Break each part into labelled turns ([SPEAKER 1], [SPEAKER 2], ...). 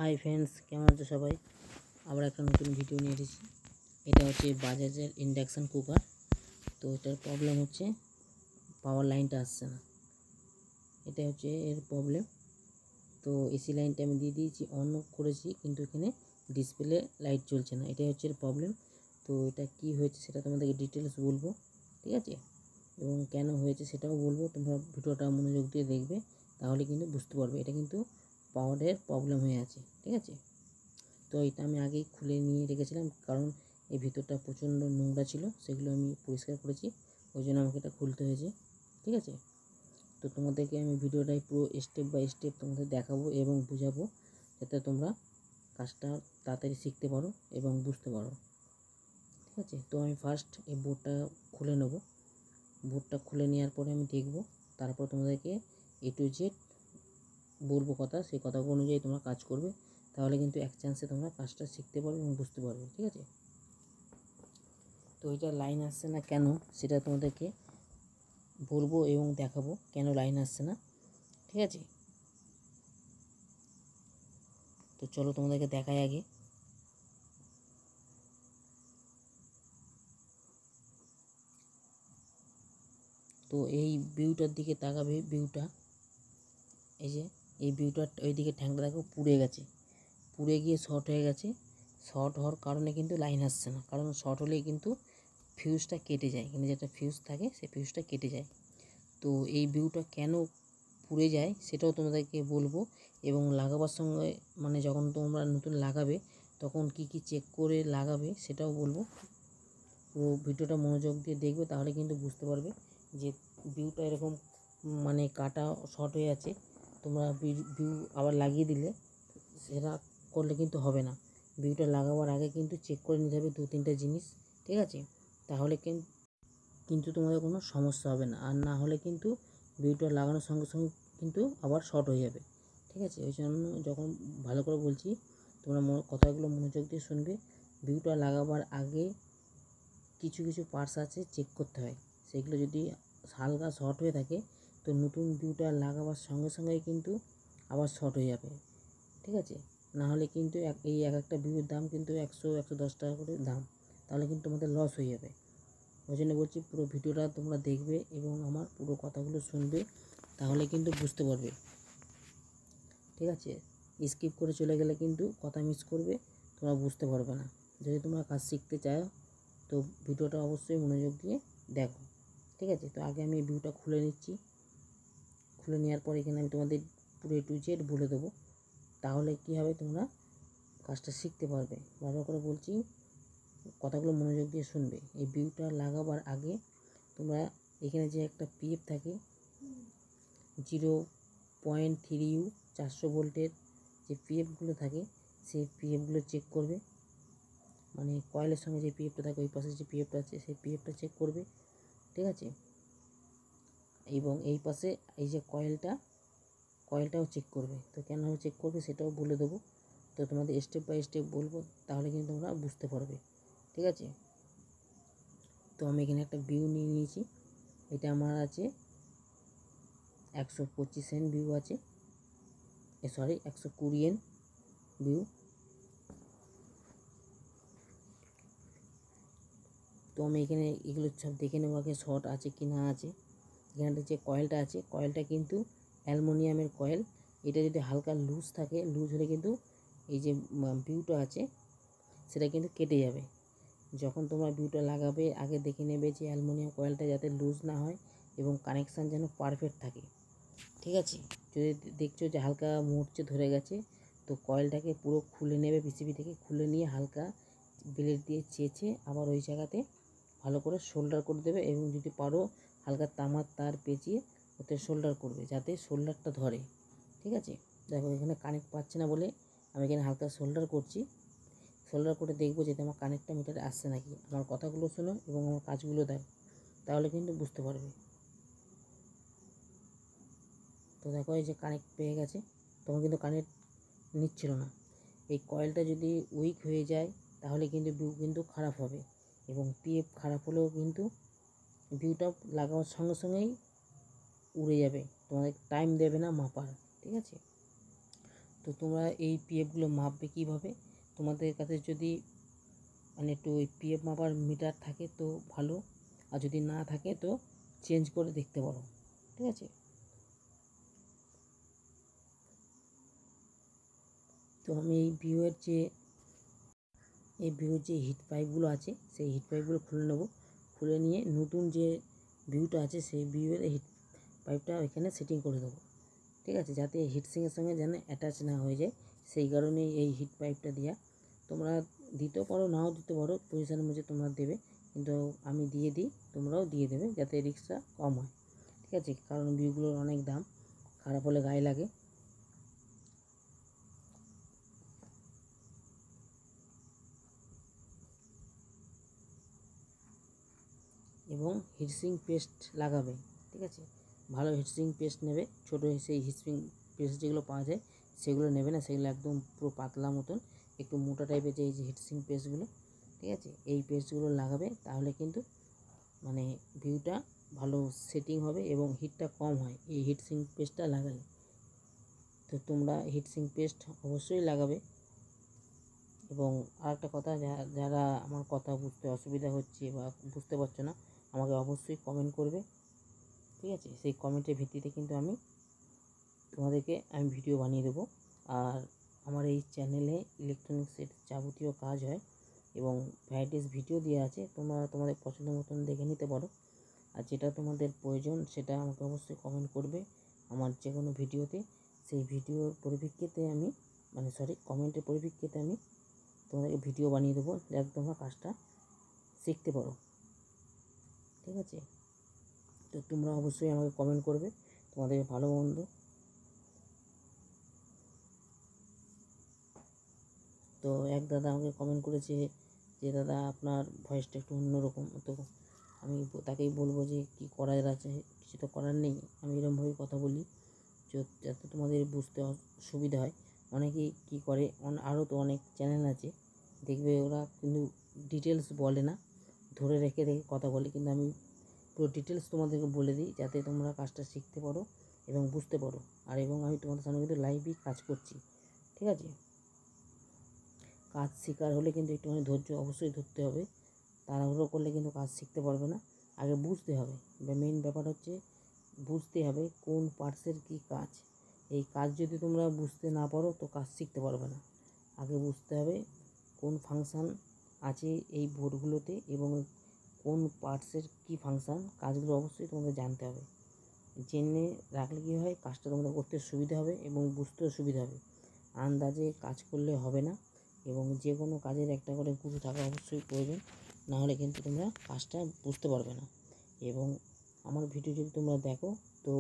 [SPEAKER 1] Hi friends, কেমন আছো সবাই? আবার একটা নতুন ভিডিও নিয়ে এসেছি। এটা হচ্ছে বাজাজের ইন্ডাকশান কুকার। তো এটার প্রবলেম হচ্ছে পাওয়ার লাইনটা আসছে না, এটা হচ্ছে এর প্রবলেম। তো এসি লাইনটা আমি দিয়ে দিয়েছি, অন করেছি, কিন্তু এখানে ডিসপ্লে লাইট জ্বলছে না, এটাই হচ্ছে এর প্রবলেম। তো এটা কি হয়েছে সেটা তোমাদেরকে ডিটেলস বলবো, ঠিক আছে? এবং কেন হয়েছে সেটাও বলবো। তোমরা ভিডিওটা মনোযোগ দিয়ে দেখবে, তাহলে কিন্তু বুঝতে পারবে এটা কিন্তু পাওয়ারের প্রবলেম হয়ে আছে, ঠিক আছে? তো এটা আমি আগেই খুলে নিয়ে রেখেছিলাম, কারণ এই ভিতরটা প্রচণ্ড নোংরা ছিল, সেগুলো আমি পরিষ্কার করেছি, ওই জন্য আমাকে এটা খুলতে হয়েছে, ঠিক আছে? তো তোমাদেরকে আমি ভিডিওটাই পুরো স্টেপ বাই স্টেপ তোমাদের দেখাবো এবং বোঝাবো, যাতে তোমরা কাজটা তাড়াতাড়ি শিখতে পারো এবং বুঝতে পারো, ঠিক আছে? তো আমি ফার্স্ট এই বোর্ডটা খুলে নেব। বোর্ডটা খুলে নেওয়ার পরে আমি দেখব, তারপর তোমাদেরকে A to Z বলবো কথা, সেই কথাগুলো অনুযায়ী তোমরা কাজ করবে, তাহলে কিন্তু এক চান্সে তোমরা কাজটা শিখতে পারবে এবং বুঝতে পারবে, ঠিক আছে? তো এটা লাইন আসছে না কেন সেটা তোমাদেরকে বলবো এবং দেখাবো কেন লাইন আসছে না, ঠিক আছে? তো চলো তোমাদেরকে দেখাই আগে। তো এই ভিউটার দিকে তাকাবে, ভিউটা এই যে এই ভিউটার ওই দিকে ঠ্যাংটা দেখো পুড়ে গেছে, পুড়ে গিয়ে শর্ট হয়ে গেছে। শর্ট হওয়ার কারণে কিন্তু লাইন আসছে না, কারণ শর্ট হলেই কিন্তু ফিউজটা কেটে যায়, কিন্তু যেটা ফিউজ থাকে সেই ফিউজটা কেটে যায়। তো এই ভিউটা কেন পুড়ে যায় সেটাও তোমাদেরকে বলবো, এবং লাগাবার সঙ্গে মানে যখন তোমরা নতুন লাগাবে তখন কি কি চেক করে লাগাবে সেটাও বলবো। পুরো ভিডিওটা মনোযোগ দিয়ে দেখবে, তাহলে কিন্তু বুঝতে পারবে যে ভিউটা এরকম মানে কাটা শর্ট হয়ে আছে, তোমরা ভিউ আবার লাগিয়ে দিলে সেটা করলে কিন্তু হবে না। ভিউটা লাগাবার আগে কিন্তু চেক করে নিতে হবে 2-3টা জিনিস, ঠিক আছে? তাহলে কিন্তু তোমাদের কোনো সমস্যা হবে না, আর না হলে কিন্তু ভিউটা লাগানোর সঙ্গে সঙ্গে কিন্তু আবার শর্ট হয়ে যাবে, ঠিক আছে? ওই জন্য যখন ভালো করে বলছি তোমরা কথাগুলো মনোযোগ দিয়ে শুনবে। ভিউটা লাগাবার আগে কিছু কিছু পার্টস আছে চেক করতে হয়, সেগুলো যদি হালকা শর্ট হয়ে থাকে তো নতুন ভিউটা লাগাবার সঙ্গে সঙ্গেই কিন্তু আবার শর্ট হয়ে যাবে, ঠিক আছে? না হলে কিন্তু এই এক একটা ভিউয়ের দাম কিন্তু 100-110 টাকা করে দাম, তাহলে কিন্তু তোমাদের লস হয়ে যাবে। ওই জন্য বলছি পুরো ভিডিওটা তোমরা দেখবে এবং আমার পুরো কথাগুলো শুনবে, তাহলে কিন্তু বুঝতে পারবে, ঠিক আছে? স্কিপ করে চলে গেলে কিন্তু কথা মিস করবে, তোমরা বুঝতে পারবে না। যদি তোমরা কাজ শিখতে চাও তো ভিডিওটা অবশ্যই মনোযোগ দিয়ে দেখো, ঠিক আছে? তো আগে আমি ভিউটা খুলে নিচ্ছি। খুলে নেওয়ার পর এখানে আমি তোমাদের পুরো A to Z বলে দেবো, তাহলে কী হবে, তোমরা কাজটা শিখতে পারবে। ভালো করে বলছি, কথাগুলো মনোযোগ দিয়ে শুনবে। এই ভিউটা লাগাবার আগে তোমরা এখানে যে একটা পিএফ থাকে 0.3U 400 ভোল্টের যে পিএফগুলো থাকে, সেই পিএফগুলো চেক করবে। মানে কয়েলের সঙ্গে যে পিএফটা থাকে, ওই পাশে যে পিএফটা আছে সেই পিএফটা চেক করবে, ঠিক আছে? এবং এই পাশে এই যে কয়েলটাও চেক করবে। তো কেনভাবে চেক করবে সেটাও বলে দেবো। তো তোমাদের স্টেপ বাই স্টেপ বলবো, তাহলে কিন্তু তোমরা বুঝতে পারবে, ঠিক আছে? তো আমি এখানে একটা ভিউ নিয়ে নিয়েছি, এটা আমার আছে 125 এন ভিউ আছে, 120 এন ভিউ। তো আমি এখানে এগুলো সব দেখে নেবো আগে শর্ট আছে কি না আছে। এখানে যে কয়েলটা আছে, কয়েলটা কিন্তু অ্যালুমিনিয়ামের কয়েল। এটা যদি হালকা লুজ থাকে, লুজ হলে কিন্তু এই যে ভিউটা আছে সেটা কিন্তু কেটে যাবে। যখন তোমরা ভিউটা লাগাবে আগে দেখে নেবে যে অ্যালুমিনিয়াম কয়েলটা যাতে লুজ না হয় এবং কানেকশান যেন পারফেক্ট থাকে, ঠিক আছে? যদি দেখছো যে হালকা মরচে ধরে গেছে, তো কয়েলটাকে পুরো খুলে নেবে, পিসিবি থেকে খুলে নিয়ে হালকা ব্লেড দিয়ে চেঁচে আবার ওই জায়গাতে ভালো করে সোল্ডার করে দেবে, এবং যদি পারো হালকা তামার তার পেঁচিয়ে ওতে সোল্ডার করবে, যাতে সোল্ডারটা ধরে, ঠিক আছে? দেখো এখানে কানেক্ট পাচ্ছে না বলে আমি এখানে হালকা সোল্ডার করছি। সোল্ডার করে দেখবো যাতে আমার কানেক্টটা মিটারে আসছে নাকি। আমার কথাগুলো শোনো এবং আমার কাজগুলো দেখো, তাহলে কিন্তু বুঝতে পারবে। তো দেখো এই যে কানেক্ট পেয়ে গেছে, তখন কিন্তু কানেক্ট নিচ্ছিল না। এই কয়েলটা যদি উইক হয়ে যায় তাহলে কিন্তু ভিউ কিন্তু খারাপ হবে, এবং পিএফ খারাপ হলেও কিন্তু ভিউটা লাগানোর সঙ্গে সঙ্গেই উড়ে যাবে, তোমাদের টাইম দেবে না মাপার, ঠিক আছে? তো তোমরা এই পিএফগুলো মাপবে কীভাবে? তোমাদের কাছে যদি মানে একটু ওই পিএফ মাপার মিটার থাকে তো ভালো, আর যদি না থাকে তো চেঞ্জ করে দেখতে পারো, ঠিক আছে? তো আমি এই ভিউয়ের যে হিট পাইপগুলো আছে সেই হিট পাইপগুলো খুলে নেব। খুলে নিয়ে নতুন যে ভিউটা আছে সেই ভিউয়ের হিট পাইপটা ওইখানে সেটিং করে দেবো, ঠিক আছে? যাতে হিটসিংয়ের সঙ্গে যেন অ্যাটাচ না হয়ে যায়, সেই কারণেই এই হিট পাইপটা দেওয়া। তোমরা দিতেও পারো, নাও দিতে পারো, পজিশান বুঝে তোমরা দেবে, কিন্তু আমি দিয়ে দিই, তোমরাও দিয়ে দেবে যাতে রিস্কটা কম হয়, ঠিক আছে? কারণ ভিউগুলোর অনেক দাম, খারাপ হলে গায়ে লাগে। এবং হিটসিং পেস্ট লাগাবে, ঠিক আছে? ভালো হিটসিং পেস্ট নেবে, ছোটো সেই হিটসিং পেস্ট যেগুলো পাওয়া যায় সেগুলো নেবে না, সেগুলো একদম পুরো পাতলা মতন একটু মোটা টাইপের যে এই যে হিটসিং পেস্টগুলো, ঠিক আছে? এই পেস্টগুলো লাগাবে, তাহলে কিন্তু মানে ভিউটা ভালো সেটিং হবে এবং হিটটা কম হয় এই হিটসিং পেস্টটা লাগালে। তো তোমরা হিটসিং পেস্ট অবশ্যই লাগাবে। এবং আরেকটা কথা, যারা আমার কথা বুঝতে অসুবিধা হচ্ছে বা বুঝতে পারছো না, আমাকে অবশ্যই কমেন্ট করবে, ঠিক আছে? সেই কমেন্টের ভিত্তিতে কিন্তু আমি তোমাদেরকে ভিডিও বানিয়ে দেবো। আর আমার এই চ্যানেলে ইলেকট্রনিক্সের যাবতীয় কাজ হয় এবং ভ্যারাইটিস ভিডিও দেওয়া আছে, তোমরা তোমাদের পছন্দ মতন দেখে নিতে পারো। আর যেটা তোমাদের প্রয়োজন সেটা আমাকে অবশ্যই কমেন্ট করবে আমার যে কোনো ভিডিওতে। সেই ভিডিওর পরিপ্রেক্ষিতে আমি কমেন্টের পরিপ্রেক্ষিতে আমি তোমাদেরকে ভিডিও বানিয়ে দেবো, যাতে তোমরা কাজটা শিখতে পারো, ঠিক আছে? তো তোমরা অবশ্যই আমাকে কমেন্ট করবে তোমাদের ভালো মন্দ। তো এক দাদা আমাকে কমেন্ট করেছে যে দাদা আপনার ভয়েসটা একটু অন্যরকম। তো আমি তাকেই বলবো যে কী করার আছে, কিছু তো করার নেই, আমি এরকমভাবেই কথা বলি যাতে তোমাদের বুঝতে সুবিধা হয়। অনেকেই কী করে, আরও তো অনেক চ্যানেল আছে দেখবে, ওরা কিন্তু ডিটেলস বলে না, ধরে রেখে কথা বলে, কিন্তু আমি পুরো ডিটেলস তোমাদেরকে বলে দিই যাতে তোমরা কাজটা শিখতে পারো এবং বুঝতে পারো। আর এবং আমি তোমাদের সামনে কিন্তু লাইভই কাজ করছি, ঠিক আছে? কাজ শেখার হলে কিন্তু একটুখানি ধৈর্য অবশ্যই ধরতে হবে, তাড়াহুড়ো করলে কিন্তু কাজ শিখতে পারবে না। আগে বুঝতে হবে, মেইন ব্যাপার হচ্ছে বুঝতে হবে কোন পার্টসের কী কাজ। এই কাজ যদি তোমরা বুঝতে না পারো তো কাজ শিখতে পারবে না। আগে বুঝতে হবে কোন ফাংশান আছে এই বোর্ডগুলোতে এবং কোন পার্টসের কী ফাংশান, কাজগুলো অবশ্যই তোমাদের জানতে হবে। জেনে রাখলে কী হয়, কাজটা তোমাদের করতে সুবিধা হবে এবং বুঝতেও সুবিধা হবে। আন্দাজে কাজ করলে হবে না, এবং যে কোনো কাজের একটা করে গুরু থাকা অবশ্যই প্রয়োজন, না হলে কিন্তু তোমরা কাজটা বুঝতে পারবে না। এবং আমার ভিডিও যদি তোমরা দেখো, তো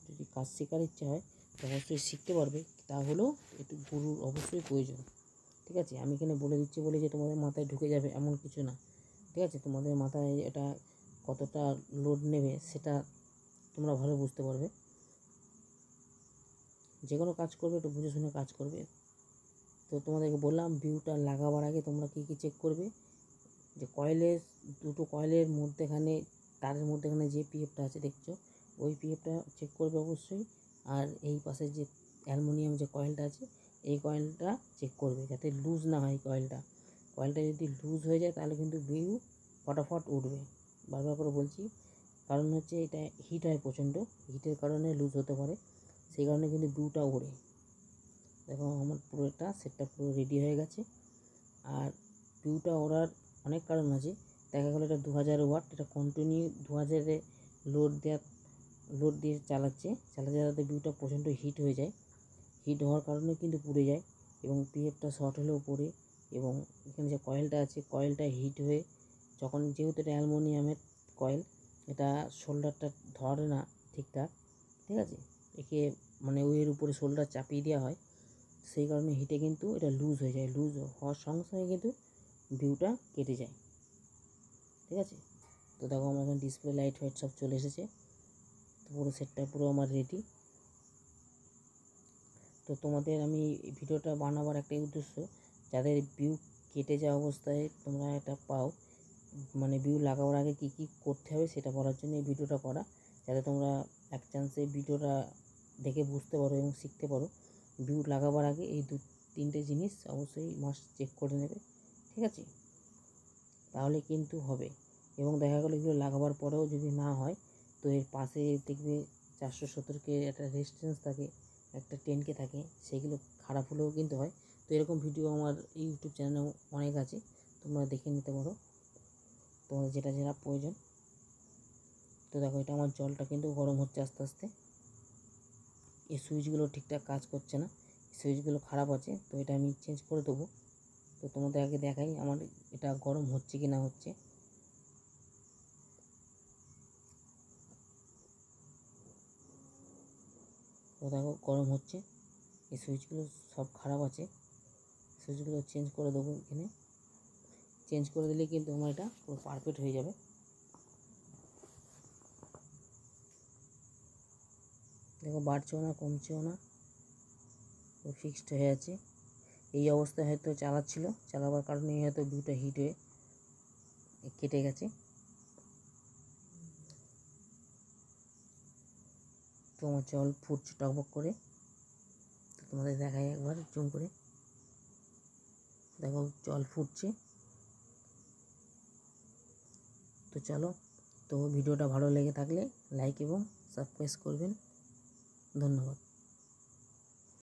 [SPEAKER 1] যদি কাজ শেখার ইচ্ছা হয় তো অবশ্যই শিখতে পারবে, তা হলেও একটু গুরুর অবশ্যই প্রয়োজন, ঠিক আছে? আমি এখানে বলে দিচ্ছি বলে যে তোমাদের মাথায় ঢুকে যাবে এমন কিছু না, ঠিক আছে? তোমাদের মাথায় এটা কতটা লোড নেবে সেটা তোমরা ভালো বুঝতে পারবে। যে কোনো কাজ করবে একটু বুঝে শুনে কাজ করবে। তো তোমাদেরকে বললাম ভিউটা লাগাবার আগে তোমরা কী কী চেক করবে, যে দুটো কয়েলের মধ্যেখানে, তারের মধ্যেখানে যে পিএফটা আছে দেখছো, ওই পিএফটা চেক করবে অবশ্যই। আর এই পাশে যে অ্যালুমিনিয়াম যে কয়েলটা আছে, এই কয়েলটা চেক করবে যাতে লুজ না হয়। কয়েলটা যদি লুজ হয়ে যায় তাহলে কিন্তু ভিউ ফটাফট উঠবে। বারবার করে বলছি, কারণ হচ্ছে এটা হিট হয় প্রচণ্ড, হিটের কারণে লুজ হতে পারে, সেই কারণে কিন্তু ভিউটা ওড়ে। দেখো আমার পুরোটা সেটটা পুরো রেডি হয়ে গেছে। আর ভিউটা ওড়ার অনেক কারণ আছে। দেখা গেলো এটা 2000 ওয়াট, এটা কন্টিনিউ 2000-এ লোড দিয়ে চালাতে চালাতে ভিউটা প্রচণ্ড হিট হয়ে যায়। হিট হওয়ার কারণে কিন্তু পুড়ে যায় এবং পিএফটা শর্ট হলেও পড়ে। এবং এখানে যে কয়েলটা আছে, কয়েলটা হিট হয়ে যখন, যেহেতু এটা অ্যালুমিনিয়ামের কয়েল, এটা শোল্ডারটা ধরে না ঠিকঠাক, ঠিক আছে? একে মানে ওয়ের উপরে শোল্ডার চাপিয়ে দেওয়া হয়, সেই কারণে হিটে কিন্তু এটা লুজ হয়ে যায়। লুজ হওয়ার সঙ্গে সঙ্গে কিন্তু ভিউটা কেটে যায়, ঠিক আছে? তো দেখো আমার এখানে ডিসপ্লে লাইট ফাইট সব চলে এসেছে, তো পুরো সেটটা পুরো আমার রেডি। তো তোমাদের আমি এই ভিডিওটা বানাবার একটাই উদ্দেশ্য, যাদের ভিউ কেটে যাওয়া অবস্থায় তোমরা এটা পাও, মানে ভিউ লাগাবার আগে কী কী করতে হবে সেটা বলার জন্য এই ভিডিওটা করা, যাতে তোমরা এক চান্সে ভিডিওটা দেখে বুঝতে পারো এবং শিখতে পারো। ভিউ লাগাবার আগে এই 2-3টে জিনিস অবশ্যই মাস্ট চেক করে নেবে, ঠিক আছে? তাহলে কিন্তু হবে। এবং দেখা গেলো এগুলো লাগাবার পরেও যদি না হয়, তো এর পাশে দেখবে 470K একটা রেজিস্ট্যান্স থাকে, একটা 10K থাকে, সেগুলো খারাপ হলেও কিন্তু হয়। তো এরকম ভিডিও আমার ইউটিউব চ্যানেলে অনেক আছে, তোমরা দেখে নিতে পারো তোমাদের যেটা যেটা প্রয়োজন। তো দেখো এটা আমার জলটা কিন্তু গরম হচ্ছে আস্তে আস্তে। এই সুইচগুলো ঠিকঠাক কাজ করছে না, সুইচগুলো খারাপ আছে, তো এটা আমি চেঞ্জ করে দেবো। তো তোমাদের আগে দেখাই আমার এটা গরম হচ্ছে কি না হচ্ছে। তো দেখো গরম হচ্ছে, এই সুইচগুলো সব খারাপ আছে, সুইচগুলো চেঞ্জ করে দেবো। এখানে চেঞ্জ করে দিলে কিন্তু আমার এটা পুরো পারফেক্ট হয়ে যাবে। দেখো বাড়ছেও না কমছেও না, পুরো ফিক্সড হয়ে আছে। এই অবস্থায় হয়তো চালাবার কারণে হয়তো ভিউটা হিট হয়ে কেটে গেছে। তো আমার জল ফুটছে টকবক করে, তো তোমাদের দেখাই একবার জুম করে। দেখো জল ফুটছে। তো চলো, তো ভিডিওটা ভালো লেগে থাকলে লাইক এবং সাবস্ক্রাইব করবেন। ধন্যবাদ।